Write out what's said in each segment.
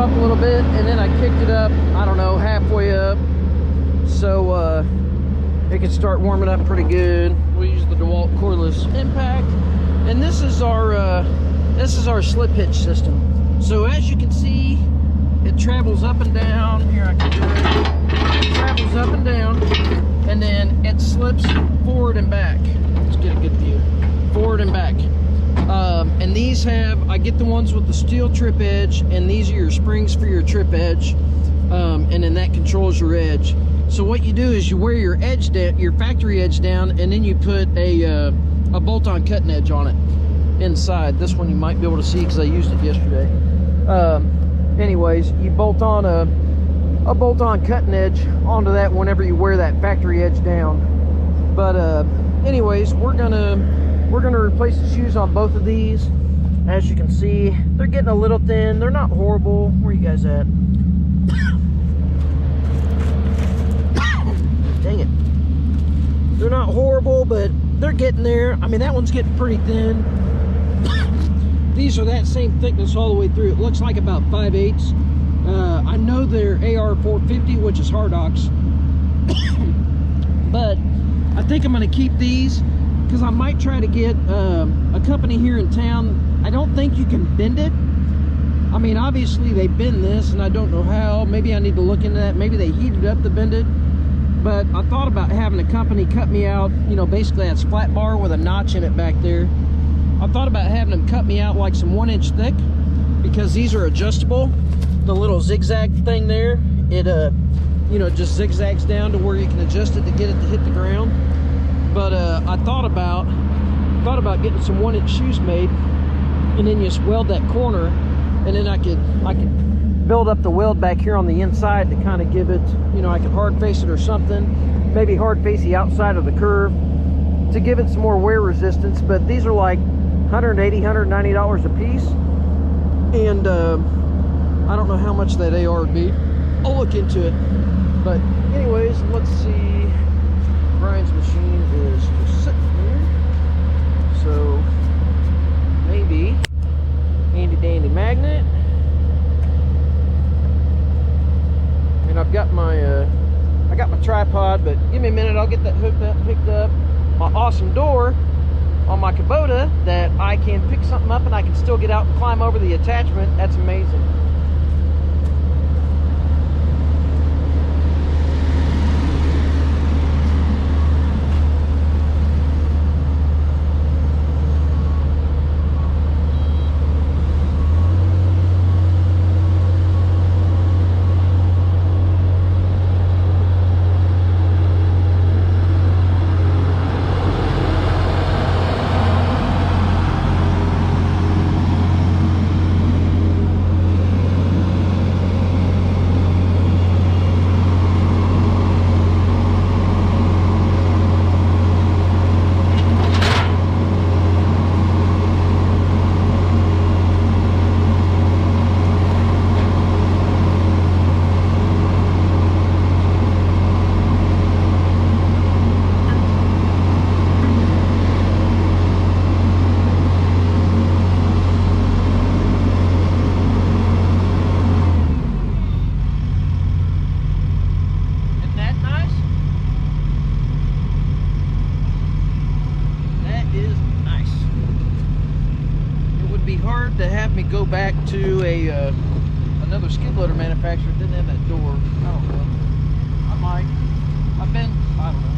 off a little bit, and then I kicked it up, I don't know, halfway up, so it can start warming up pretty good. We use the DeWalt cordless impact, and this is our slip hitch system. So as you can see, it travels up and down. Here, I can do it. It travels up and down, and then it slips forward and back. Let's get a good view. Forward and back. And these have, I get the ones with the steel trip edge, and these are your springs for your trip edge, and then that controls your edge. So what you do is you wear your edge down, your factory edge down, and then you put a bolt-on cutting edge on it inside. This one you might be able to see because I used it yesterday. Anyways, you bolt on a bolt-on cutting edge onto that whenever you wear that factory edge down. But anyways, we're gonna replace the shoes on both of these. As you can see, they're getting a little thin. They're not horrible. Where are you guys at? Dang it. They're not horrible, but they're getting there. I mean, that one's getting pretty thin. These are that same thickness all the way through. It looks like about 5/8. I know they're AR450, which is Hardox. But I think I'm going to keep these because I might try to get a company here in town. I don't think you can bend it. I mean, obviously they bend this, and I don't know how. Maybe I need to look into that. Maybe they heated up to bend it. But I thought about having a company cut me out, you know, basically that's flat bar with a notch in it back there. I thought about having them cut me out like some 1-inch thick, because these are adjustable. The little zigzag thing there, it you know, just zigzags down to where you can adjust it to get it to hit the ground. But I thought about getting some 1-inch shoes made, and then just weld that corner, and then I could build up the weld back here on the inside to kind of give it, you know, I could hard face it or something, maybe hard face the outside of the curve to give it some more wear resistance. But these are like $180, $190 a piece, and I don't know how much that AR would be. I'll look into it. But anyways, let's see. Brian's machine is just sitting here, so maybe handy dandy magnet. And I've got my I got my tripod, but give me a minute, I'll get that hooked up, picked up. My awesome door on my Kubota that I can pick something up and I can still get out and climb over the attachment. That's amazing. To have me go back to another skid loader manufacturer that didn't have that door. I don't know. I might. I don't know.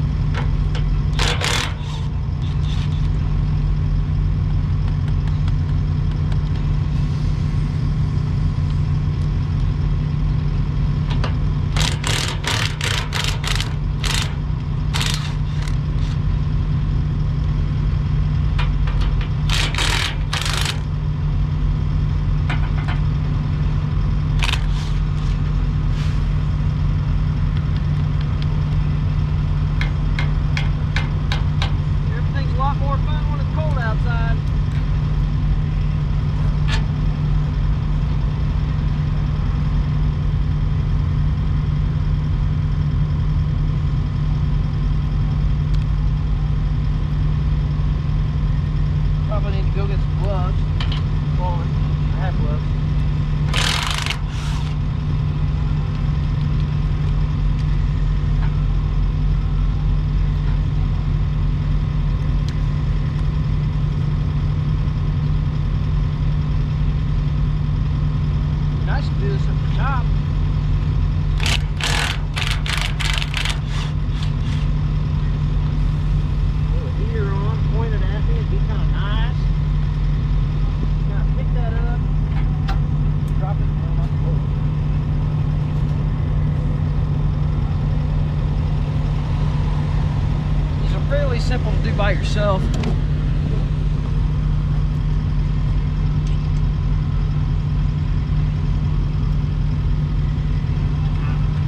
yourself.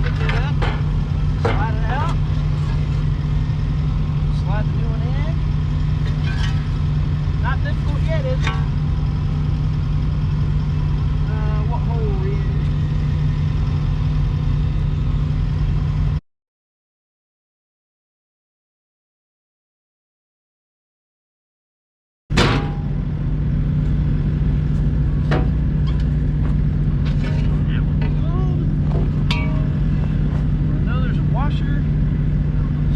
Pick it up, slide it out, slide the new one in. Not difficult yet, is it? What hole are we in?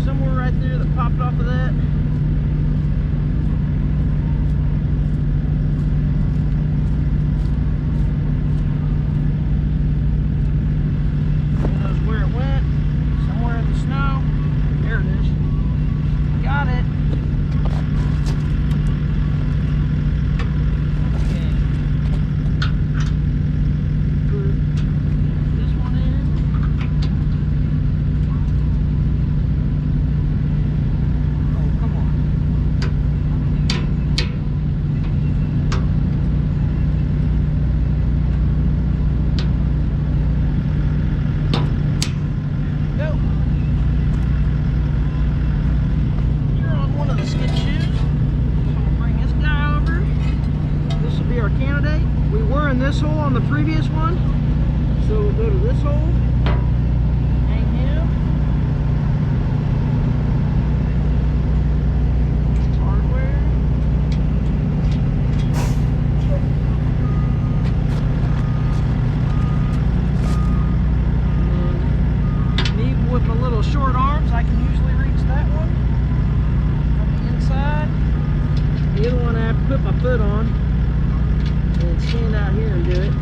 Somewhere right there that popped off of that. Who knows where it went? Somewhere in the snow. There it is. Got it. Okay. Put this one in. This hole on the previous one, so we'll go to this hole, hang him, hardware, and me with my little short arms, I can usually reach that one on the inside. The other one I have to put my foot on and stand out here and do it.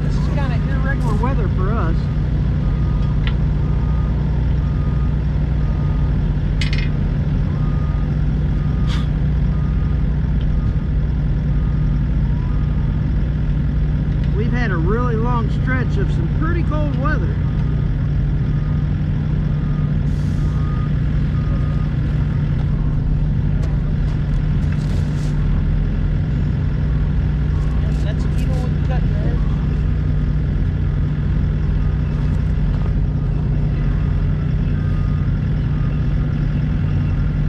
This is kind of irregular weather for us. We've had a really long stretch of some pretty cold weather. That's even with the cutting edge.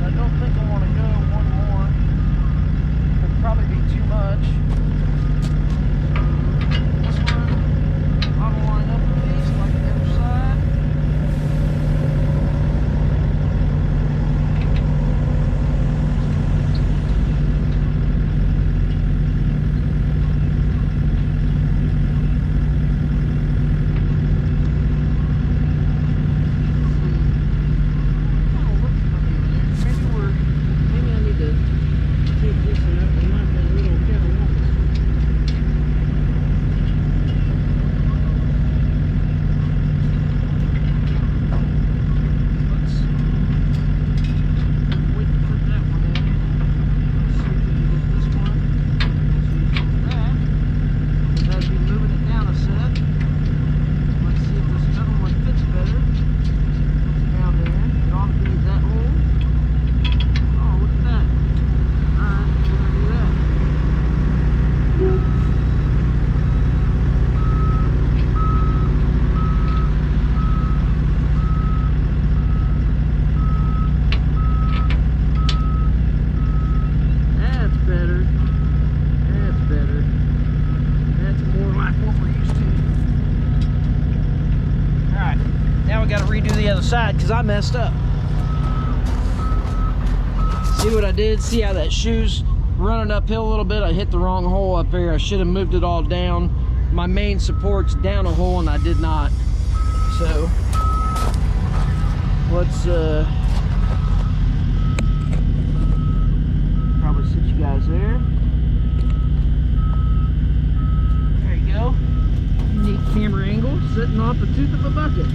I don't think I want to go one more. It'll probably be too much. Side because I messed up. See what I did? See how that shoe's running uphill a little bit? I hit the wrong hole up there. I should have moved it all down. My main support's down a hole and I did not. So let's probably sit you guys there. There you go. Neat camera angle sitting off the tooth of a bucket.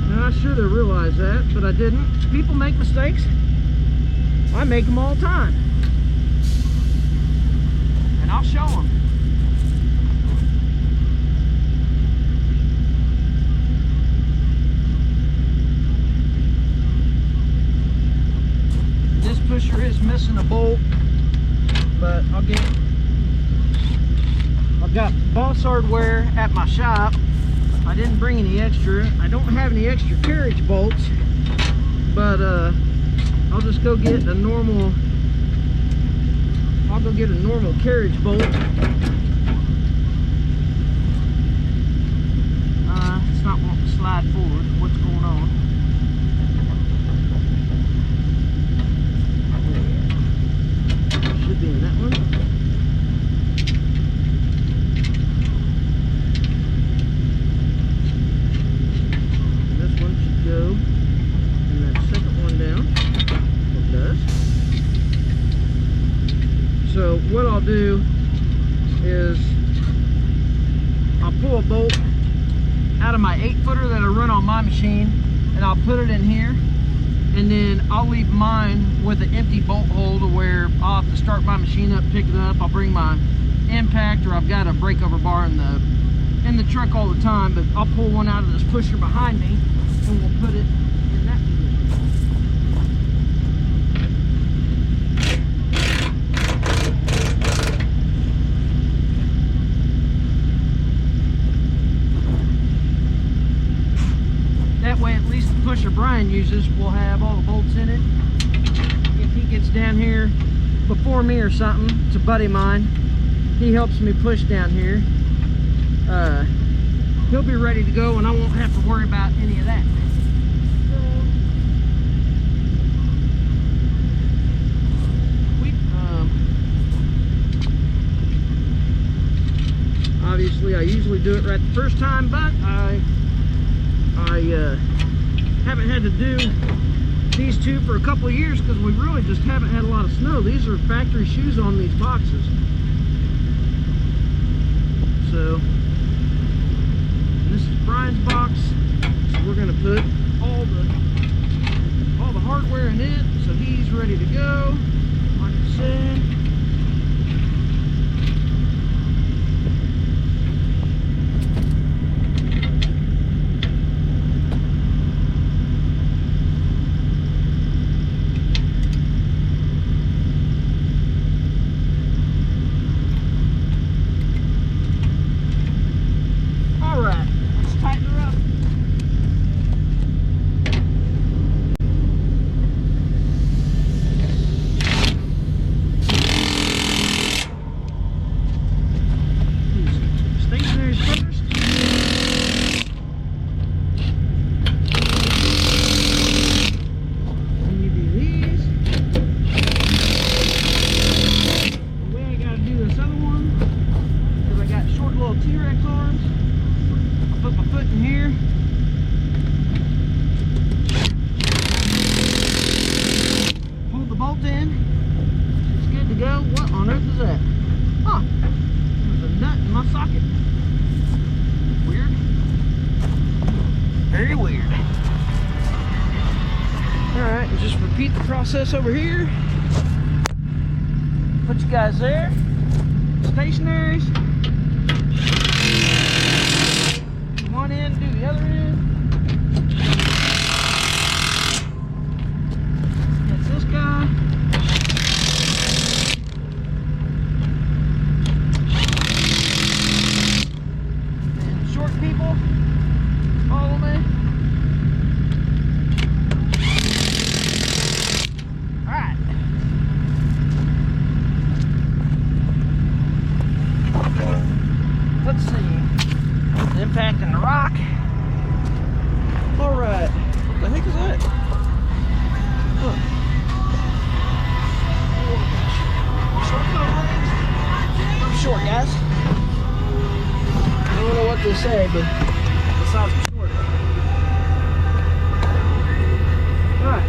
Now, I should have realized that, but I didn't. People make mistakes. I make them all the time. And I'll show them. This pusher is missing a bolt, but I've got Boss Hardware at my shop. I didn't bring any extra. I don't have any extra carriage bolts, but I'll just go get a normal. I'll go get a normal carriage bolt. It's not wanting to slide forward. What's going on? Should be in that one. And this one should go in that second one down. It does. So what I'll do is I'll pull a bolt out of my 8-footer that I run on my machine, and I'll put it in here, and then I'll leave mine with an empty bolt hole to where I'll have to start my machine up, pick it up. I'll bring my impact, or I've got a breakover bar in the truck all the time, but I'll pull one out of this pusher behind me, and we'll put it in that position. That way, at least the pusher Brian uses will have all the bolts in it. If he gets down here before me or something, it's a buddy of mine. He helps me push down here. He'll be ready to go, and I won't have to worry about any of that. Obviously, I usually do it right the first time, but I haven't had to do these two for a couple of years because we really just haven't had a lot of snow. These are factory shoes on these boxes. So this is Brian's box. So we're gonna put all the hardware in it, so he's ready to go. Like I said. Process over here. Put you guys there. Stationaries. Do one end, do the other end. That's this guy. And short people, follow me. Let's see. Impact in the rock. Alright. What the heck is that? Huh. I'm short, guys. I don't know what to say, but besides I'm short. Alright.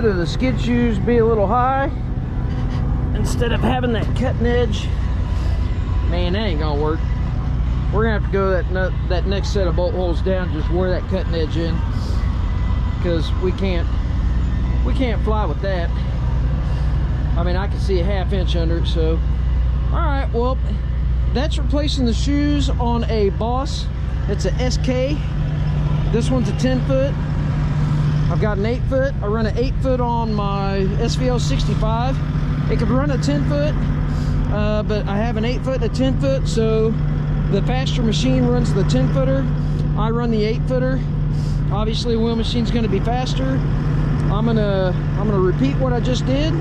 bed of the skid shoes be a little high instead of having that cutting edge. Man, that ain't gonna work. We're gonna have to go that next set of bolt holes down, just wear that cutting edge in, because we can't fly with that. I mean, I can see a 1/2 inch under it. So all right, well, that's replacing the shoes on a Boss. It's a SK. This one's a 10 foot. I've got an 8 foot. I run an 8 foot on my SVL 65. It could run a 10 foot, but I have an 8 foot and a 10 foot. So the faster machine runs the 10 footer. I run the 8 footer. Obviously, wheel machine's going to be faster. I'm gonna repeat what I just did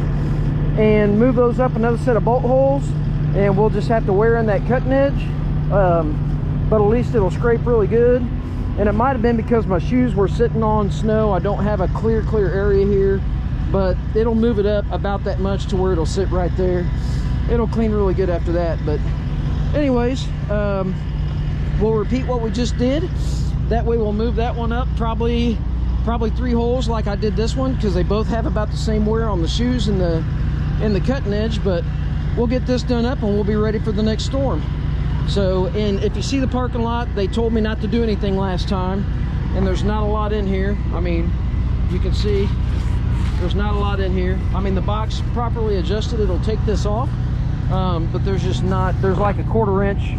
and move those up another set of bolt holes, and we'll just have to wear in that cutting edge. But at least it'll scrape really good. And it might have been because my shoes were sitting on snow. I don't have a clear area here, but it'll move it up about that much to where it'll sit right there. It'll clean really good after that. But anyways, we'll repeat what we just did. That way we'll move that one up probably 3 holes like I did this one, because they both have about the same wear on the shoes and the cutting edge. But we'll get this done up and we'll be ready for the next storm. So, and if you see the parking lot, they told me not to do anything last time, and there's not a lot in here. I mean, you can see there's not a lot in here. I mean, the box properly adjusted, it'll take this off, but there's just not, there's like a quarter inch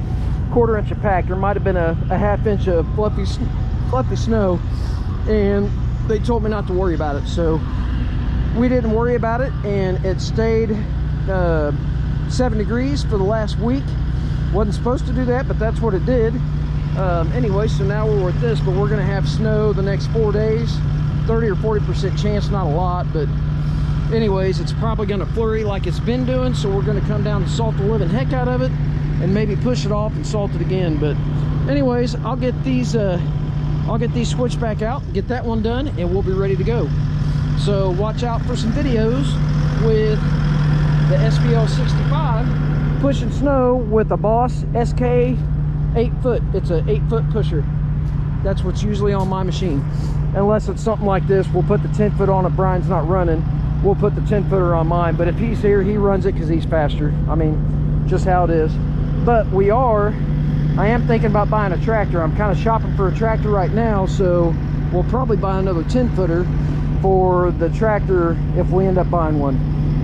of pack. There might have been a 1/2 inch of fluffy snow, and they told me not to worry about it. So we didn't worry about it, and it stayed 7 degrees for the last week. Wasn't supposed to do that, but that's what it did. Anyway, so now we're with this, but we're gonna have snow the next 4 days. 30 or 40% chance, not a lot, but anyways, it's probably gonna flurry like it's been doing. So we're gonna come down and salt the living heck out of it, and maybe push it off and salt it again. But anyways, I'll get these switched back out, get that one done, and we'll be ready to go. So watch out for some videos with the SVL 65 pushing snow with a Boss SK 8 foot. It's an 8 foot pusher. That's what's usually on my machine. Unless it's something like this, we'll put the 10 foot on it. Brian's not running, we'll put the 10 footer on mine. But if he's here, he runs it because he's faster. I mean, just how it is. But I am thinking about buying a tractor. I'm kind of shopping for a tractor right now, so we'll probably buy another 10 footer for the tractor if we end up buying one.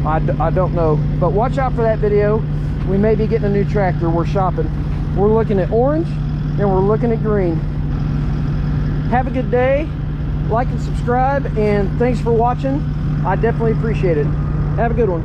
I don't know, but watch out for that video. We may be getting a new tractor. We're shopping. We're looking at orange and we're looking at green. Have a good day. Like and subscribe, and thanks for watching. I definitely appreciate it. Have a good one.